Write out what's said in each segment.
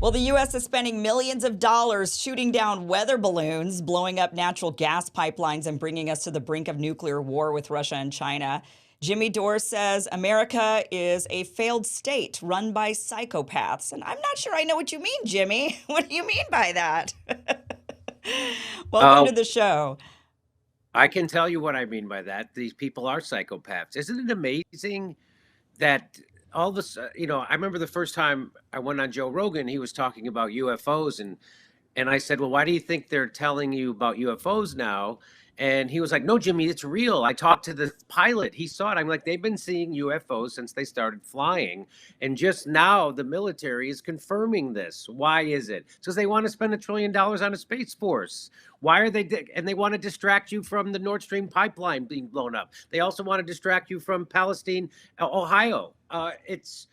Well, the U.S. is spending millions of dollars shooting down weather balloons, blowing up natural gas pipelines, and bringing us to the brink of nuclear war with Russia and China. Jimmy Dore says America is a failed state run by psychopaths. And I'm not sure I know what you mean, Jimmy. What do you mean by that? Welcome Uh, to the show. I can tell you what I mean by that. These people are psychopaths. Isn't it amazing that all this, I remember the first time I went on Joe Rogan, he was talking about UFOs and I said, "Well, why do you think they're telling you about UFOs now?" And he was like, "No, Jimmy, it's real. I talked to the pilot. He saw it." I'm like, "They've been seeing UFOs since they started flying. And just now the military is confirming this. Why is it? Because they want to spend $1 trillion on a space force. Why are they? And they want to distract you from the Nord Stream pipeline being blown up. They also want to distract you from Palestine, Ohio. It's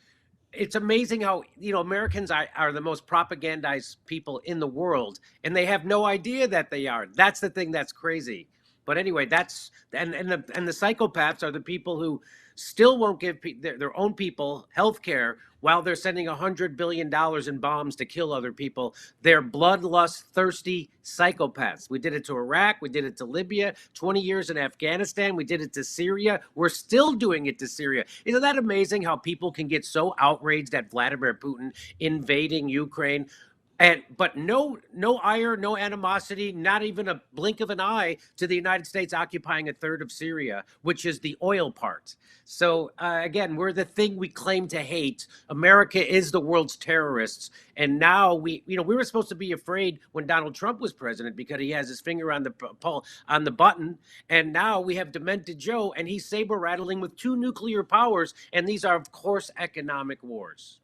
amazing how Americans are the most propagandized people in the world, and they have no idea that they are. That's the thing that's crazy. But anyway, that's and the psychopaths are the people who still won't give their own people health care while they're sending $100 billion in bombs to kill other people. They're bloodlust thirsty psychopaths. We did it to Iraq, we did it to Libya, 20 years in Afghanistan, we did it to Syria, we're still doing it to Syria. Isn't that amazing how people can get so outraged at Vladimir Putin invading Ukraine? But no ire, no animosity, not even a blink of an eye to the United States occupying a third of Syria, which is the oil part. So again, we're the thing we claim to hate. America is the world's terrorists, and now we were supposed to be afraid when Donald Trump was president because he has his finger on the button, and now we have demented Joe, and he's saber rattling with two nuclear powers, and these are of course economic wars.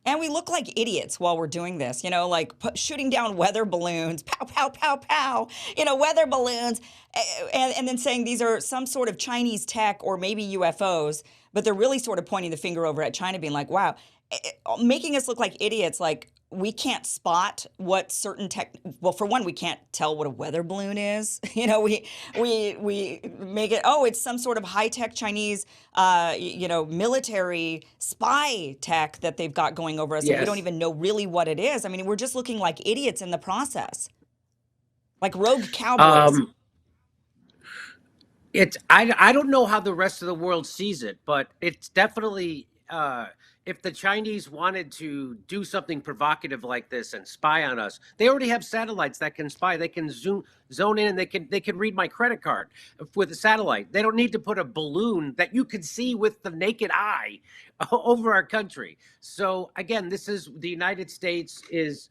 And we look like idiots while we're doing this, like shooting down weather balloons, pow, pow, pow, pow, weather balloons, and then saying these are some sort of Chinese tech or maybe UFOs, but they're really sort of pointing the finger over at China, being like, wow, making us look like idiots, like we can't spot what certain tech. Well, for one, we can't tell what a weather balloon is. We make it. Oh, it's some sort of high tech Chinese, military spy tech that they've got going over us, and we don't Yes. even know really what it is. I mean, we're just looking like idiots in the process, like rogue cowboys. Um, I don't know how the rest of the world sees it, but it's definitely if the Chinese wanted to do something provocative like this and spy on us, they already have satellites that can spy. They can zone in, and they can read my credit card with a satellite. They don't need to put a balloon that you could see with the naked eye over our country. So again, this is the United States is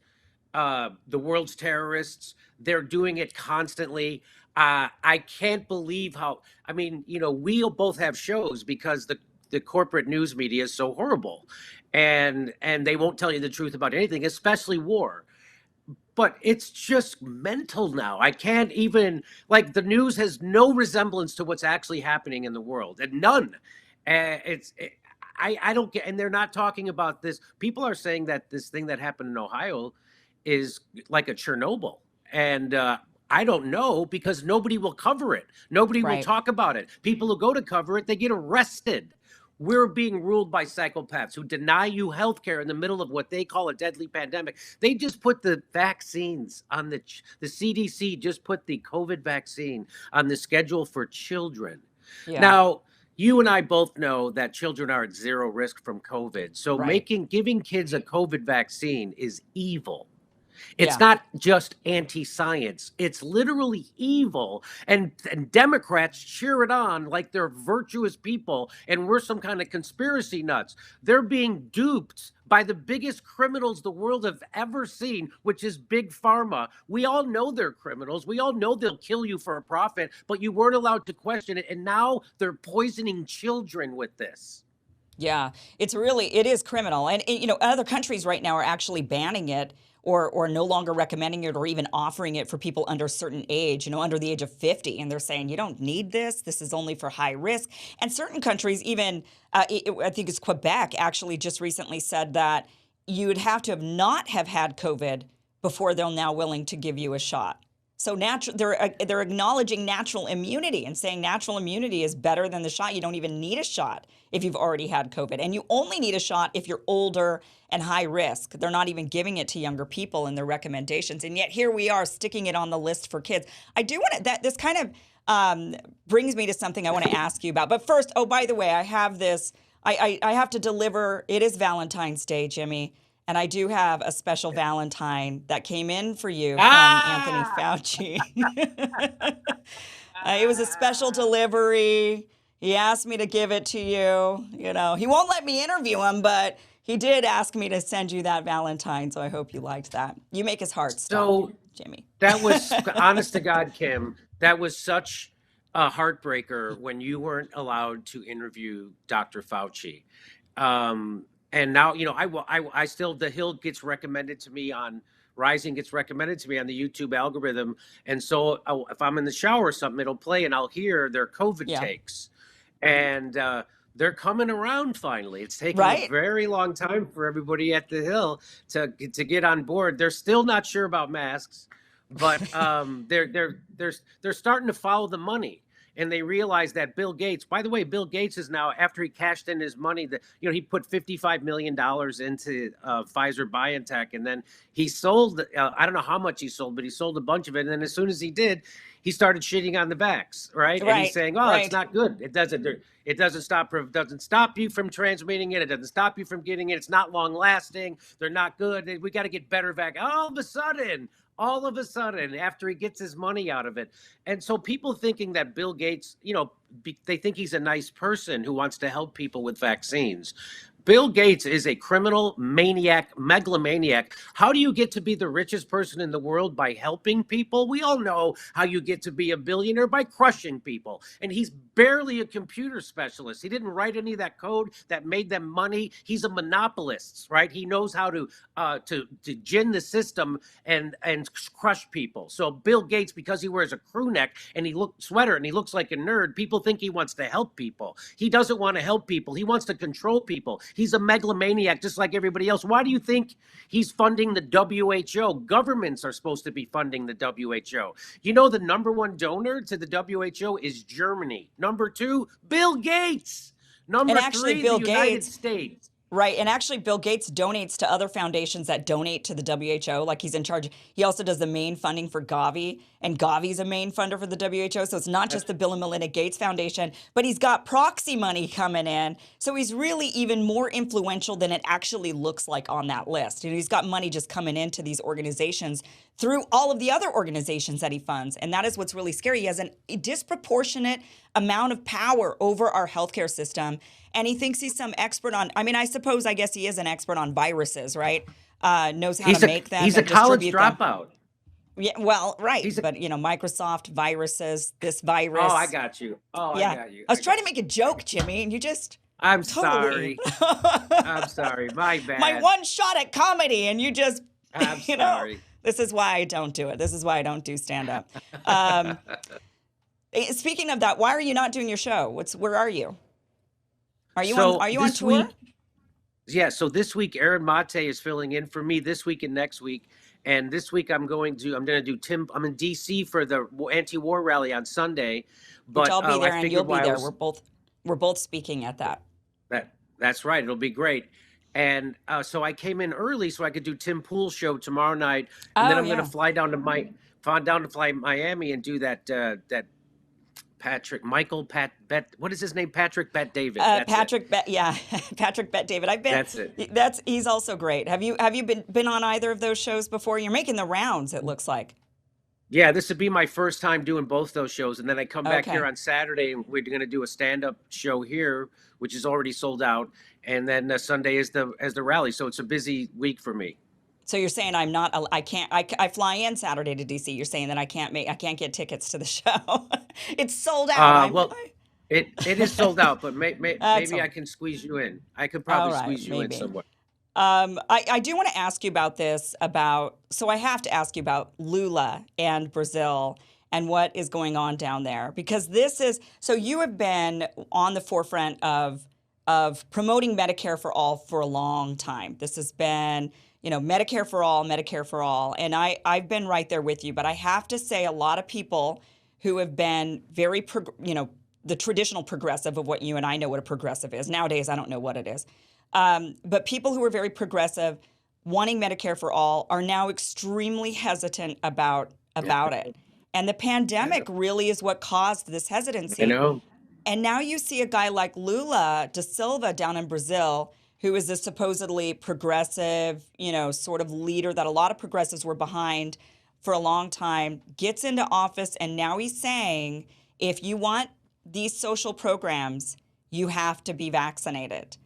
the world's terrorists. They're doing it constantly. I can't believe how. I mean, we both have shows because the corporate news media is so horrible, and they won't tell you the truth about anything, especially war. But it's just mental now. I can't even like the news has no resemblance to what's actually happening in the world, and none. It's. I don't get, and they're not talking about this. People are saying that this thing that happened in Ohio is like a Chernobyl. And I don't know because nobody will cover it. Nobody will Right. talk about it. People who go to cover it, they get arrested. We're being ruled by psychopaths who deny you health care in the middle of what they call a deadly pandemic. They just put the vaccines on the CDC just put the COVID vaccine on the schedule for children. Yeah. Now, you and I both know that children are at zero risk from COVID. So Right. giving kids a COVID vaccine is evil. It's Yeah. not just anti-science. It's literally evil. And Democrats cheer it on like they're virtuous people and we're some kind of conspiracy nuts. They're being duped by the biggest criminals the world have ever seen, which is big pharma. We all know they're criminals. We all know they'll kill you for a profit, but you weren't allowed to question it. And now they're poisoning children with this. Yeah, it is criminal. And, other countries right now are actually banning it or no longer recommending it or even offering it for people under a certain age, under the age of 50. And they're saying, you don't need this. This is only for high risk. And certain countries, even, I think it's Quebec, actually just recently said that you would have to have not have had COVID before they're now willing to give you a shot. So they're acknowledging natural immunity and saying natural immunity is better than the shot. You don't even need a shot if you've already had COVID, and you only need a shot if you're older and high risk. They're not even giving it to younger people in their recommendations, and yet here we are sticking it on the list for kids. I do want to, that this kind of brings me to something I want to ask you about. But first, oh, by the way, I have this. I have to deliver. It is Valentine's Day, Jimmy. And I do have a special Valentine that came in for you from Anthony Fauci. It was a special delivery. He asked me to give it to you. You know, he won't let me interview him, but he did ask me to send you that Valentine. So I hope you liked that. You make his heart stop, Jimmy. That was, honest to God, Kim, that was such a heartbreaker when you weren't allowed to interview Dr. Fauci. And now, you know, I still, The Hill gets recommended to me on, Rising gets recommended to me on the YouTube algorithm. And so if I'm in the shower or something, it'll play and I'll hear their COVID takes. And they're coming around finally. It's taken a very long time for everybody at The Hill to get on board. They're still not sure about masks, but they're starting to follow the money. And they realize that Bill Gates, by the way, Bill Gates is now, after he cashed in his money, that, you know, he put $55 million into Pfizer BioNTech, and then he sold, I don't know how much he sold, but he sold a bunch of it. And then as soon as he did, he started shitting on the vax, right? And he's saying, oh, it's not good. It doesn't stop you from transmitting it. It doesn't stop you from getting it. It's not long lasting. They're not good. We got to get better vaccines. All of a sudden, after he gets his money out of it. And so people thinking that Bill Gates, you know, they think he's a nice person who wants to help people with vaccines. Bill Gates is a criminal, maniac, megalomaniac. How do you get to be the richest person in the world? By helping people? We all know how you get to be a billionaire, by crushing people. And he's barely a computer specialist. He didn't write any of that code that made them money. He's a monopolist, right? He knows how to gin the system and crush people. So Bill Gates, because he wears a crew neck and he looks like a nerd, people think he wants to help people. He doesn't want to help people. He wants to control people. He's a megalomaniac just like everybody else. Why do you think he's funding the WHO? Governments are supposed to be funding the WHO. You know, the number one donor to the WHO is Germany. Number two, Bill Gates. Number three, the United States. Right. And actually, Bill Gates donates to other foundations that donate to the WHO. Like, he's in charge. He also does the main funding for Gavi, and Gavi's a main funder for the WHO. So it's not just the Bill and Melinda Gates Foundation, but he's got proxy money coming in. So he's really even more influential than it actually looks like on that list. You know, he's got money just coming into these organizations through all of the other organizations that he funds. And that is what's really scary. He has a disproportionate amount of power over our healthcare system. And he thinks he's some expert on, I guess he is an expert on viruses, right? Knows how to make them. He's a college dropout. Yeah, well, right. But, you know, Microsoft, viruses, this virus. Oh, I got you. I got you. I was trying to make a joke, Jimmy, and you just... I'm sorry. I'm sorry. My bad. My one shot at comedy, and you just... I'm sorry. This is why I don't do it. This is why I don't do stand-up. Speaking of that, why are you not doing your show? Where are you? Are you on tour? Yeah, so this week Aaron Mate is filling in for me this week and next week. And this week I'm going to do I'm in DC for the anti-war rally on Sunday. But which I'll be there and you'll be there. We're both speaking at that. That's right. It'll be great. And so I came in early so I could do Tim Pool's show tomorrow night. And then I'm going to fly down to Miami and do that what is his name? Patrick Bet David. Patrick Bet David. That's it. He's also great. Have you been on either of those shows before? You're making the rounds, it looks like. Yeah, this would be my first time doing both those shows, and then I come back here on Saturday, and we're going to do a stand-up show here, which is already sold out, and then Sunday is the rally. So it's a busy week for me. So you're saying I fly in Saturday to DC. You're saying that I can't get tickets to the show. It's sold out. It is sold out, but maybe I can squeeze you in. I could probably squeeze you in somewhere. I do want to ask you about this. So I have to ask you about Lula and Brazil and what is going on down there, because so you have been on the forefront of of promoting Medicare for all for a long time. This has been, Medicare for all, Medicare for all. And I've been right there with you. But I have to say, a lot of people who have been very, the traditional progressive of what you and I know what a progressive is. Nowadays, I don't know what it is. But people who are very progressive, wanting Medicare for all, are now extremely hesitant about it. And the pandemic really is what caused this hesitancy. I know. And now you see a guy like Lula da Silva down in Brazil, who is a supposedly progressive, sort of leader that a lot of progressives were behind for a long time, gets into office, and now he's saying, if you want these social programs, you have to be vaccinated.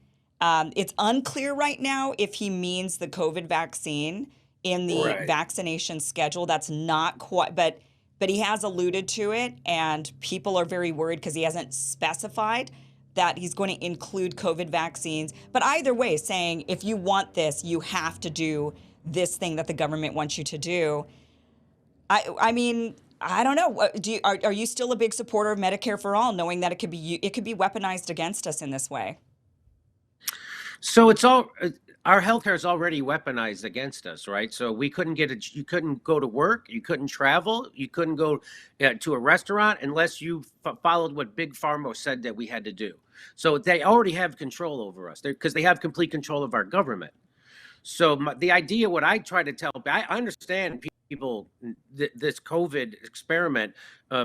It's unclear right now if he means the COVID vaccine in the vaccination schedule. That's not quite, but he has alluded to it, and people are very worried because he hasn't specified that he's going to include COVID vaccines. But either way, saying if you want this, you have to do this thing that the government wants you to do. I mean, I don't know. Are you still a big supporter of Medicare for all, knowing that it could be weaponized against us in this way? So it's all our healthcare is already weaponized against us, right? So you couldn't go to work, you couldn't travel, you couldn't go to a restaurant unless you followed what Big Pharma said that we had to do. So they already have control over us because they have complete control of our government. So the idea, what I try to tell, I understand people, this COVID experiment,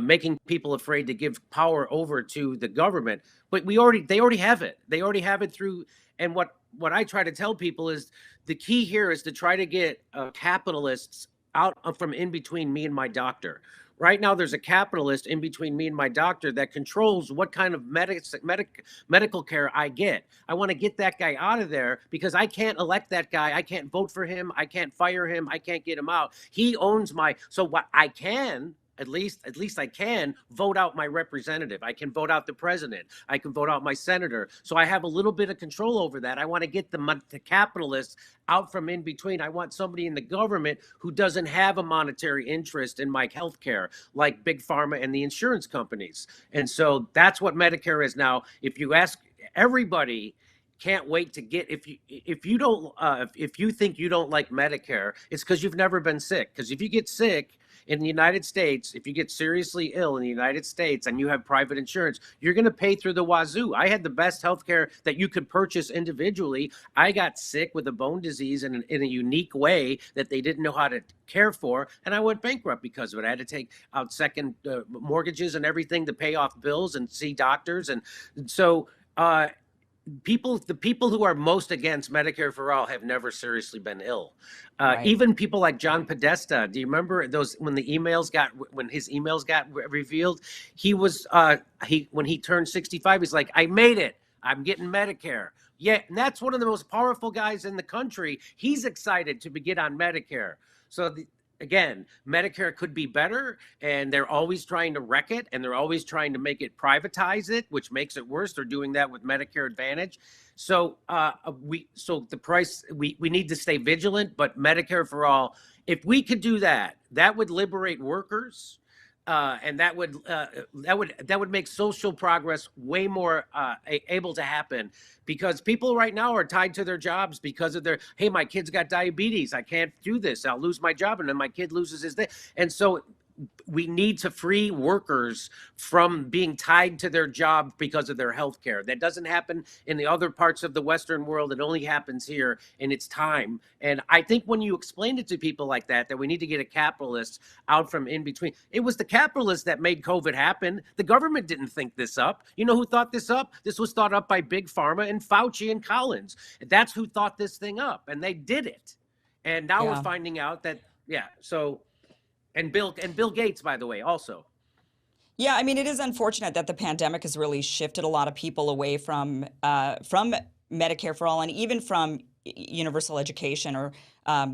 making people afraid to give power over to the government, but they already have it. They already have it through. And what I try to tell people is the key here is to try to get capitalists out from in between me and my doctor. Right now, there's a capitalist in between me and my doctor that controls what kind of medical care I get. I want to get that guy out of there because I can't elect that guy. I can't vote for him. I can't fire him. I can't get him out. He owns so what I can, at least I can vote out my representative. I can vote out the president. I can vote out my senator. So I have a little bit of control over that. I want to get the capitalists out from in between. I want somebody in the government who doesn't have a monetary interest in my health care, like Big Pharma and the insurance companies. And so that's what Medicare is now. If you ask everybody, can't wait to get, if you think you don't like Medicare, it's because you've never been sick. Because if you get sick in the United States, if you get seriously ill in the United States and you have private insurance, you're going to pay through the wazoo. I had the best healthcare that you could purchase individually. I got sick with a bone disease in a unique way that they didn't know how to care for, and I went bankrupt because of it. I had to take out second mortgages and everything to pay off bills and see doctors. And so the people who are most against Medicare for all have never seriously been ill. Even people like John Podesta. Do you remember those when his emails got revealed? He was when he turned 65, he's like, I made it. I'm getting Medicare. Yeah, and that's one of the most powerful guys in the country. He's excited to get on Medicare. So again, Medicare could be better, and they're always trying to wreck it, and they're always trying to make it privatize it, which makes it worse. They're doing that with Medicare Advantage. So we need to stay vigilant, but Medicare for all, if we could do that, that would liberate workers. And that would make social progress way more able to happen, because people right now are tied to their jobs because of hey, my kid's got diabetes. I can't do this. I'll lose my job, and then my kid loses his day. And so we need to free workers from being tied to their job because of their health care. That doesn't happen in the other parts of the Western world. It only happens here, and it's time. And I think when you explain it to people like that we need to get a capitalist out from in between. It was the capitalists that made COVID happen. The government didn't think this up. You know who thought this up? This was thought up by Big Pharma and Fauci and Collins. That's who thought this thing up, and they did it. And now we're finding out that, And Bill Gates, by the way, also. Yeah, I mean, it is unfortunate that the pandemic has really shifted a lot of people away from Medicare for all, and even from universal education or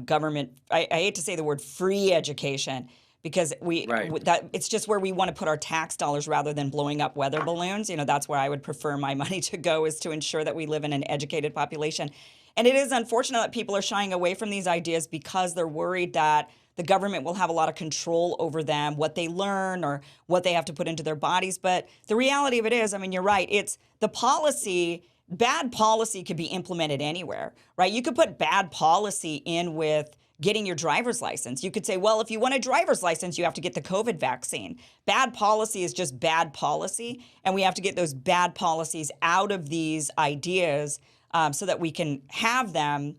government. I hate to say the word free education, because it's just where we want to put our tax dollars rather than blowing up weather balloons. That's where I would prefer my money to go, is to ensure that we live in an educated population. And it is unfortunate that people are shying away from these ideas because they're worried that the government will have a lot of control over them, what they learn or what they have to put into their bodies. But the reality of it is, I mean, you're right. It's the policy bad policy could be implemented anywhere, right? You could put bad policy in with getting your driver's license. You could say, well, if you want a driver's license, you have to get the COVID vaccine. Bad policy is just bad policy. And we have to get those bad policies out of these ideas so that we can have them.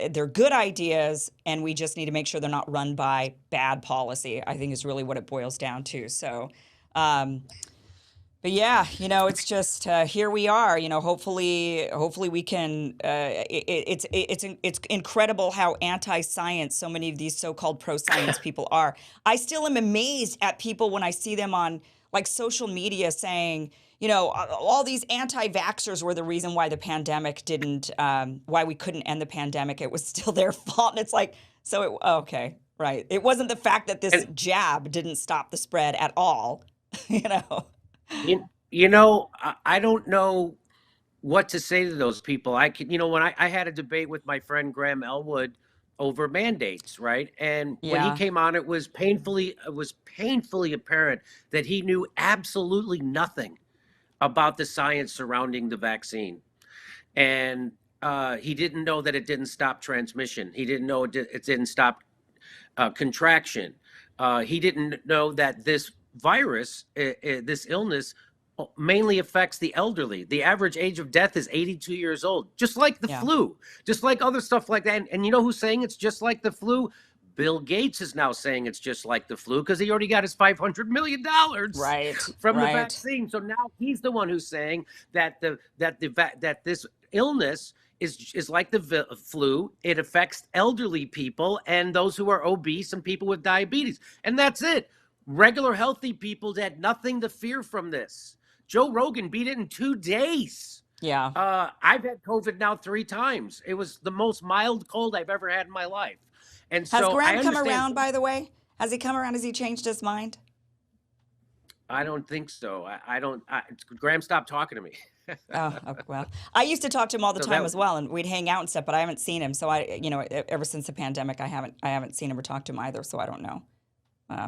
They're good ideas, and we just need to make sure they're not run by bad policy, I think is really what it boils down to. So, but yeah, it's just here we are. Hopefully we can. It's incredible how anti-science so many of these so-called pro-science people are. I still am amazed at people when I see them on like social media saying, all these anti-vaxxers were the reason why the pandemic didn't, why we couldn't end the pandemic. It was still their fault. And it's like, okay, right. It wasn't the fact that this jab didn't stop the spread at all, I don't know what to say to those people. When I had a debate with my friend Graham Elwood over mandates, right? And when he came on, it was painfully apparent that he knew absolutely nothing about the science surrounding the vaccine. And he didn't know that it didn't stop transmission. He didn't know it didn't stop contraction. He didn't know that this virus, this illness, mainly affects the elderly. The average age of death is 82 years old, just like the flu, just like other stuff like that. And you know who's saying it's just like the flu? Bill Gates is now saying it's just like the flu because he already got his $500 million from the vaccine. So now he's the one who's saying that this illness is like the flu. It affects elderly people and those who are obese and people with diabetes. And that's it. Regular healthy people had nothing to fear from this. Joe Rogan beat it in 2 days. Yeah. I've had COVID now 3 times. It was the most mild cold I've ever had in my life. And has Graham come around, by the way? Has he come around? Has he changed his mind? I don't think so. Graham stopped talking to me. Oh, well, I used to talk to him all the time as well, and we'd hang out and stuff, but I haven't seen him. So ever since the pandemic, I haven't seen him or talked to him either. So I don't know.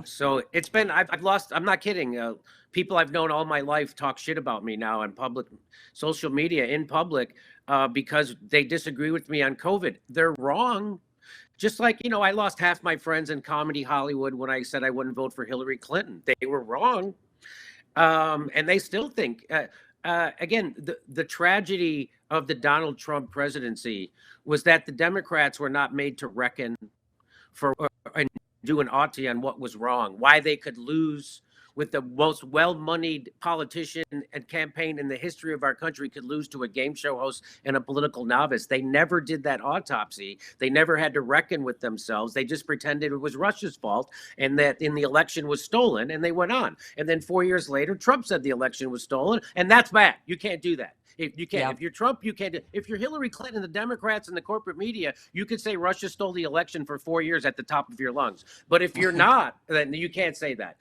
So it's been, I've lost, I'm not kidding. People I've known all my life talk shit about me now on public social media in public because they disagree with me on COVID. They're wrong. Just like, I lost half my friends in comedy Hollywood when I said I wouldn't vote for Hillary Clinton. They were wrong. And they still think, again, the tragedy of the Donald Trump presidency was that the Democrats were not made to reckon and do an autopsy on what was wrong, why they could lose with the most well-moneyed politician and campaign in the history of our country could lose to a game show host and a political novice. They never did that autopsy. They never had to reckon with themselves. They just pretended it was Russia's fault and that in the election was stolen, and they went on. And then 4 years later, Trump said the election was stolen, and that's bad. You can't do that. If you can't, if you're Trump, you can't. If you're Hillary Clinton, the Democrats and the corporate media, you could say Russia stole the election for 4 years at the top of your lungs. But if you're not, then you can't say that.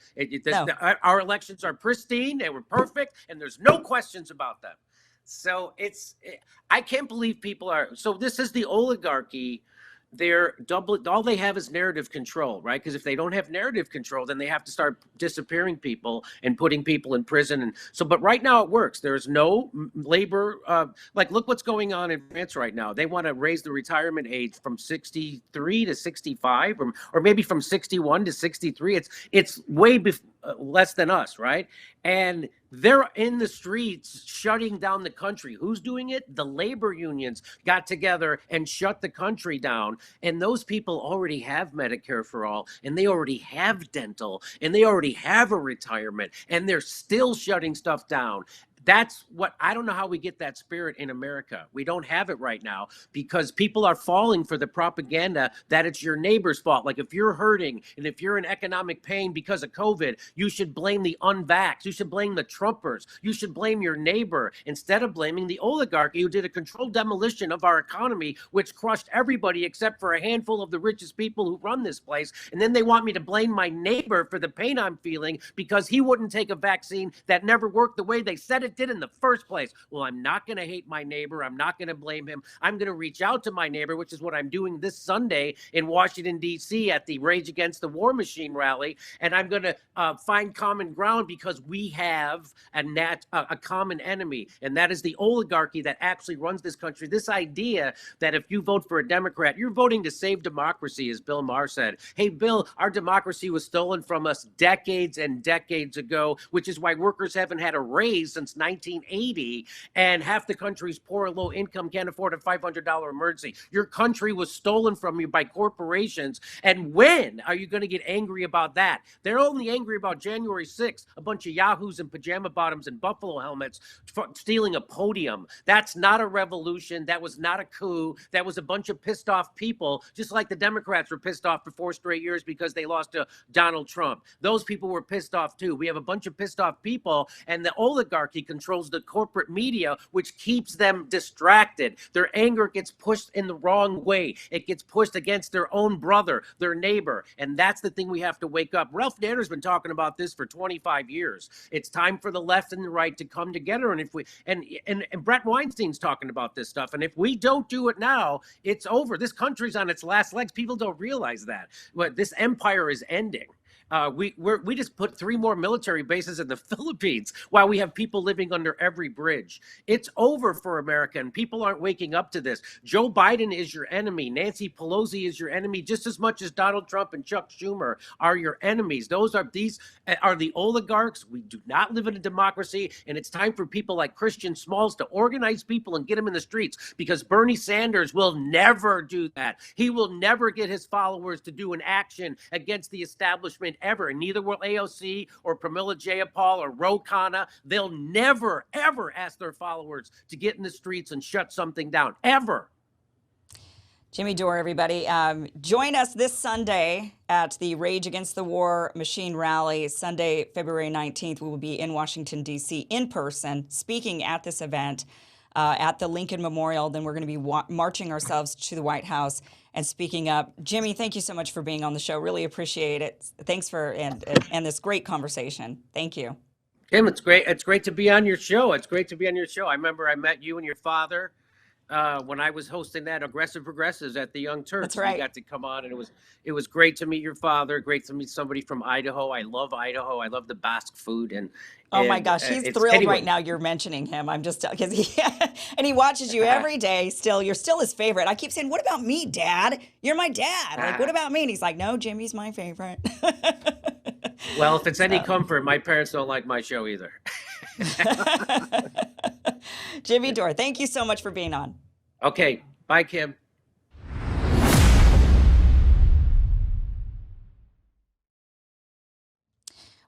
Our elections are pristine; they were perfect, and there's no questions about them. So I can't believe people are. So this is the oligarchy. All they have is narrative control, right? Because if they don't have narrative control, then they have to start disappearing people and putting people in prison. And so, but right now it works. There's no labor. Look what's going on in France right now. They want to raise the retirement age from 63 to 65, or maybe from 61 to 63. It's way less than us, right? And they're in the streets shutting down the country. Who's doing it? The labor unions got together and shut the country down. And those people already have Medicare for all, and they already have dental, and they already have a retirement, and they're still shutting stuff down. That's what, I don't know how we get that spirit in America. We don't have it right now because people are falling for the propaganda that it's your neighbor's fault. Like if you're hurting and if you're in economic pain because of COVID, you should blame the unvaxxed. You should blame the Trumpers. You should blame your neighbor instead of blaming the oligarchy who did a controlled demolition of our economy, which crushed everybody except for a handful of the richest people who run this place. And then they want me to blame my neighbor for the pain I'm feeling because he wouldn't take a vaccine that never worked the way they said it that did in the first place. Well, I'm not going to hate my neighbor. I'm not going to blame him. I'm going to reach out to my neighbor, which is what I'm doing this Sunday in Washington, D.C. at the Rage Against the War Machine rally. And I'm going to find common ground because we have a common enemy, and that is the oligarchy that actually runs this country. This idea that if you vote for a Democrat, you're voting to save democracy, as Bill Maher said. Hey, Bill, our democracy was stolen from us decades and decades ago, which is why workers haven't had a raise since 1980, and half the country's poor and low income can't afford a $500 emergency. Your country was stolen from you by corporations, and when are you going to get angry about that? They're only angry about January 6th, a bunch of yahoos in pajama bottoms and buffalo helmets stealing a podium. That's not a revolution. That was not a coup. That was a bunch of pissed off people, just like the Democrats were pissed off for 4 straight years because they lost to Donald Trump. Those people were pissed off too. We have a bunch of pissed off people, and the oligarchy controls the corporate media, which keeps them distracted. Their anger gets pushed in the wrong way. It gets pushed against their own brother, their neighbor, and that's the thing we have to wake up. Ralph Nader's been talking about this for 25 years. It's time for the left and the right to come together, and if we and Brett Weinstein's talking about this stuff, and if we don't do it now, it's over. This country's on its last legs. People don't realize that. But this empire is ending. We just put 3 more military bases in the Philippines while we have people living under every bridge. It's over for America, and people aren't waking up to this. Joe Biden is your enemy. Nancy Pelosi is your enemy just as much as Donald Trump and Chuck Schumer are your enemies. These are the oligarchs. We do not live in a democracy, and it's time for people like Christian Smalls to organize people and get them in the streets, because Bernie Sanders will never do that. He will never get his followers to do an action against the establishment ever, and neither will AOC or Pramila Jayapal or Ro Khanna. They'll never, ever ask their followers to get in the streets and shut something down, ever. Jimmy Dore, everybody. Join us this Sunday at the Rage Against the War Machine rally. Sunday, February 19th, we will be in Washington, D.C. in person, speaking at this event at the Lincoln Memorial. Then we're going to be marching ourselves to the White House and speaking up. Jimmy, thank you so much for being on the show. Really appreciate it. Thanks for and this great conversation. Thank you. Kim, it's great. It's great to be on your show. It's great to be on your show. I remember I met you and your father when I was hosting that Aggressive Progressives at the Young Turks. That's right. You got to come on, and it was great to meet your father. Great to meet somebody from Idaho. I love Idaho. I love the Basque food, and oh my gosh, he's thrilled right now you're mentioning him. I'm just because he watches you every day. You're still his favorite. I keep saying, "What about me, Dad? You're my dad." Like, what about me? And he's like, "No, Jimmy's my favorite." Well, if it's any comfort, my parents don't like my show either. Jimmy Dore, thank you so much for being on. Okay, bye, Kim.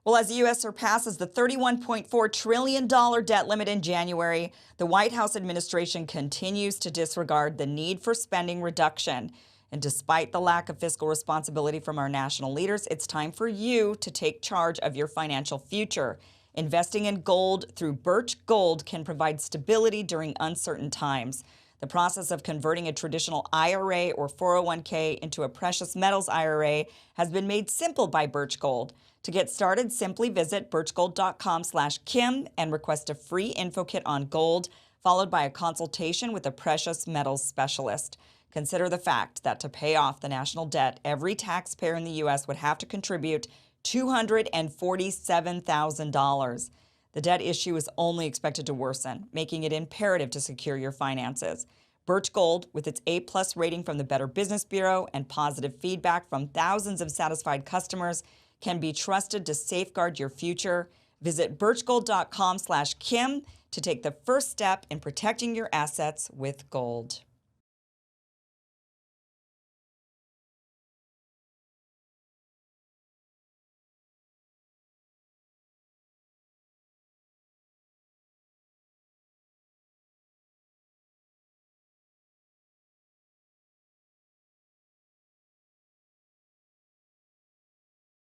Well, as the U.S. surpasses the $31.4 trillion debt limit in January, the White House administration continues to disregard the need for spending reduction. And despite the lack of fiscal responsibility from our national leaders, it's time for you to take charge of your financial future. Investing in gold through Birch Gold can provide stability during uncertain times. The process of converting a traditional IRA or 401k into a precious metals IRA has been made simple by Birch Gold. To get started, simply visit birchgold.com/Kim and request a free info kit on gold, followed by a consultation with a precious metals specialist. Consider the fact that to pay off the national debt, every taxpayer in the U.S. would have to contribute $247,000. The debt issue is only expected to worsen, making it imperative to secure your finances. Birch Gold, with its A+ rating from the Better Business Bureau and positive feedback from thousands of satisfied customers, can be trusted to safeguard your future. Visit birchgold.com/Kim to take the first step in protecting your assets with gold.